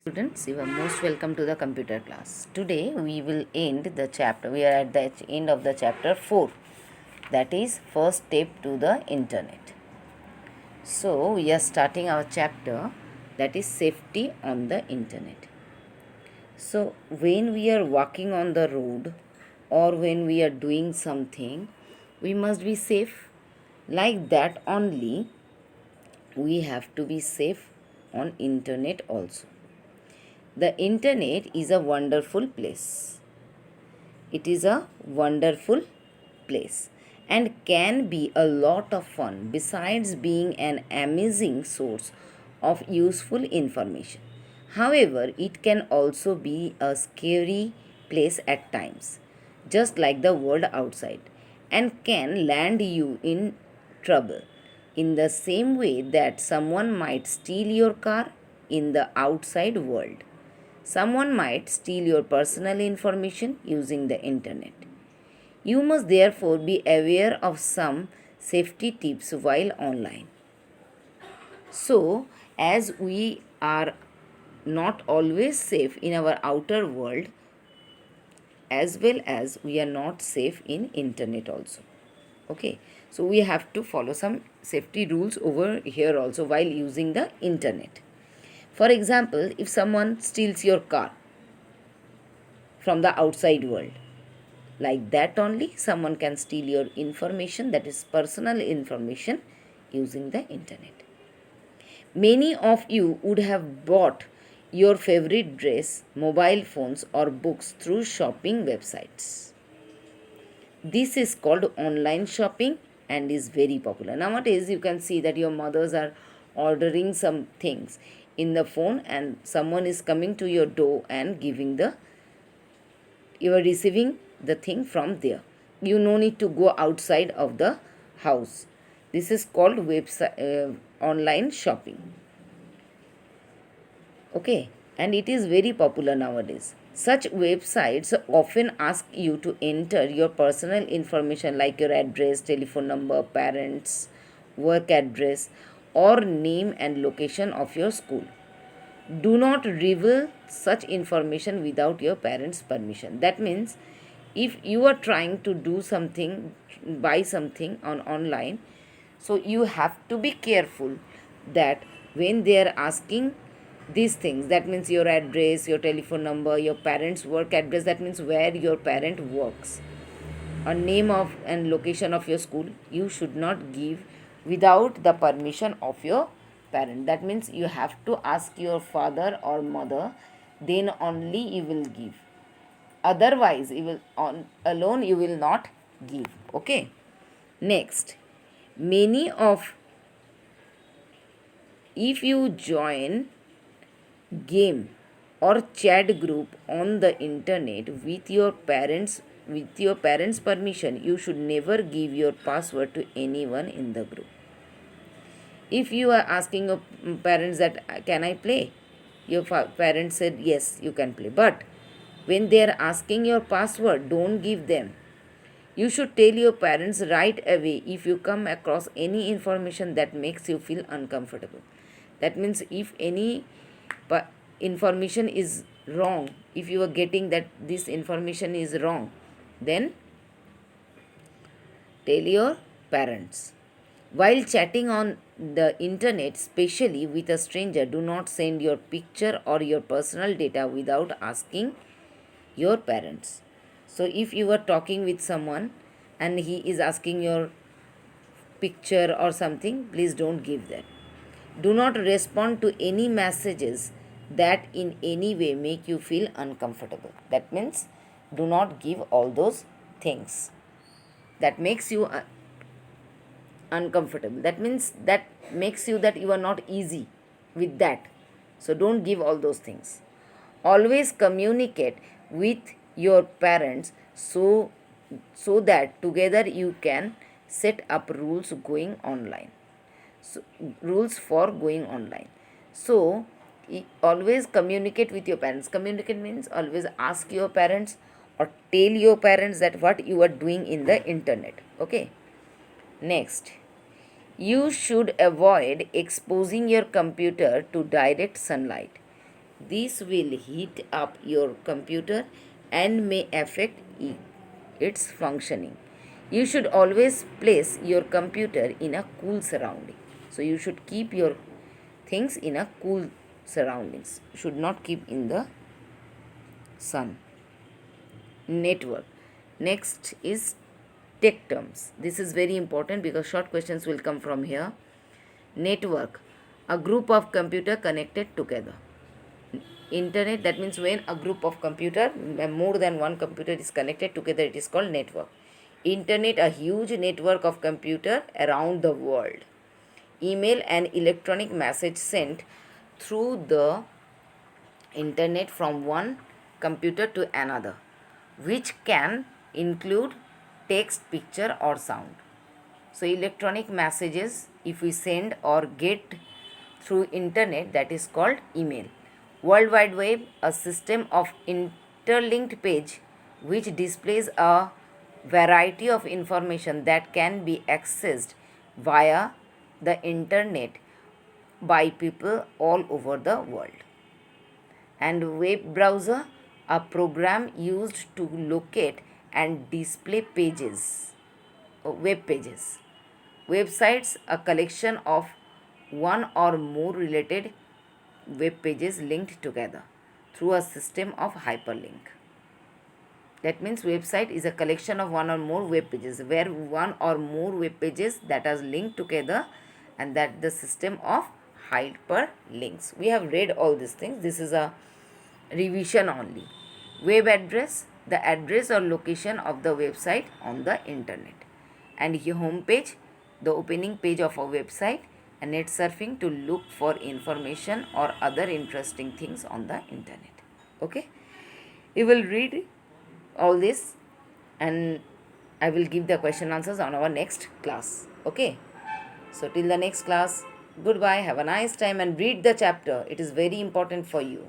Students, you are most welcome to the computer class. Today we will end the chapter. We are at the end of the chapter 4, that is first step to the internet. So we are starting our chapter, that is safety on the internet. So when we are walking on the road or when we are doing something, we must be safe. Like that only we have to be safe on internet also. The internet is a wonderful place. It is a wonderful place and can be a lot of fun besides being an amazing source of useful information. However, it can also be a scary place at times, just like the world outside, and can land you in trouble in the same way that someone might steal your car in the outside world. Someone might steal your personal information using the internet. You must therefore be aware of some safety tips while online. So, as we are not always safe in our outer world, as well as we are not safe in internet also. Okay, so we have to follow some safety rules over here also while using the internet. For example, if someone steals your car from the outside world, like that only someone can steal your information, that is personal information, using the internet. Many of you would have bought your favorite dress, mobile phones, or books through shopping websites. This is called online shopping and is very popular. Nowadays, you can see that your mothers are ordering some things in the phone and someone is coming to your door and giving the you are receiving the thing from there. You no need to go outside of the house. This is called website online shopping. Okay, and it is very popular nowadays. Such websites often ask you to enter your personal information like your address, telephone number, parents, work address, or name and location of your school. Do not reveal such information without your parents' permission. That means if you are trying to do something, buy something on online, so you have to be careful that when they are asking these things, that means your address, your telephone number, your parents' work address, that means where your parent works, a name of and location of your school, you should not give without the permission of your parent. That means you have to ask your father or mother, then only you will give. Otherwise, you will on alone you will not give. Okay. Next, many of if you join game or chat group on the internet with your parents permission, you should never give your password to anyone in the group. If you are asking your parents that can I play, your parents said yes you can play, but when they are asking your password, don't give them. You should tell your parents right away if you come across any information that makes you feel uncomfortable. That means if any information is wrong, if you are getting that this information is wrong, then tell your parents. While chatting on the internet, especially with a stranger, do not send your picture or your personal data without asking your parents. So, if you are talking with someone and he is asking your picture or something, please don't give that. Do not respond to any messages that in any way make you feel uncomfortable. That means do not give all those things that makes you uncomfortable. That means that makes you that you are not easy with that. So don't give all those things. Always communicate with your parents so that together you can set up rules going online. So, rules for going online. So always communicate with your parents. Communicate means always ask your parents or tell your parents that what you are doing in the internet. Okay. Next, you should avoid exposing your computer to direct sunlight. This will heat up your computer and may affect its functioning. You should always place your computer in a cool surrounding. So you should keep your things in a cool surroundings. You should not keep in the sun. Network. Next is tech terms. This is very important because short questions will come from here. Network, a group of computer connected together. Internet, that means when a group of computer, more than one computer is connected together, it is called network. Internet, a huge network of computer around the world. Email, an electronic message sent through the internet from one computer to another, which can include text, picture or sound. So electronic messages, if we send or get through internet, that is called email. World Wide Web, a system of interlinked page which displays a variety of information that can be accessed via the internet by people all over the world. And web browser, a program used to locate and display pages, web pages. Websites, a collection of one or more related web pages linked together through a system of hyperlink. That means website is a collection of one or more web pages, where one or more web pages that are linked together, and that the system of hyperlinks. We have read all these things. This is a revision only. Web address, the address or location of the website on the internet. And here home page, the opening page of a website, and net surfing to look for information or other interesting things on the internet. Okay, you will read all this and I will give the question answers on our next class. Okay, so till the next class, goodbye, have a nice time and read the chapter. It is very important for you.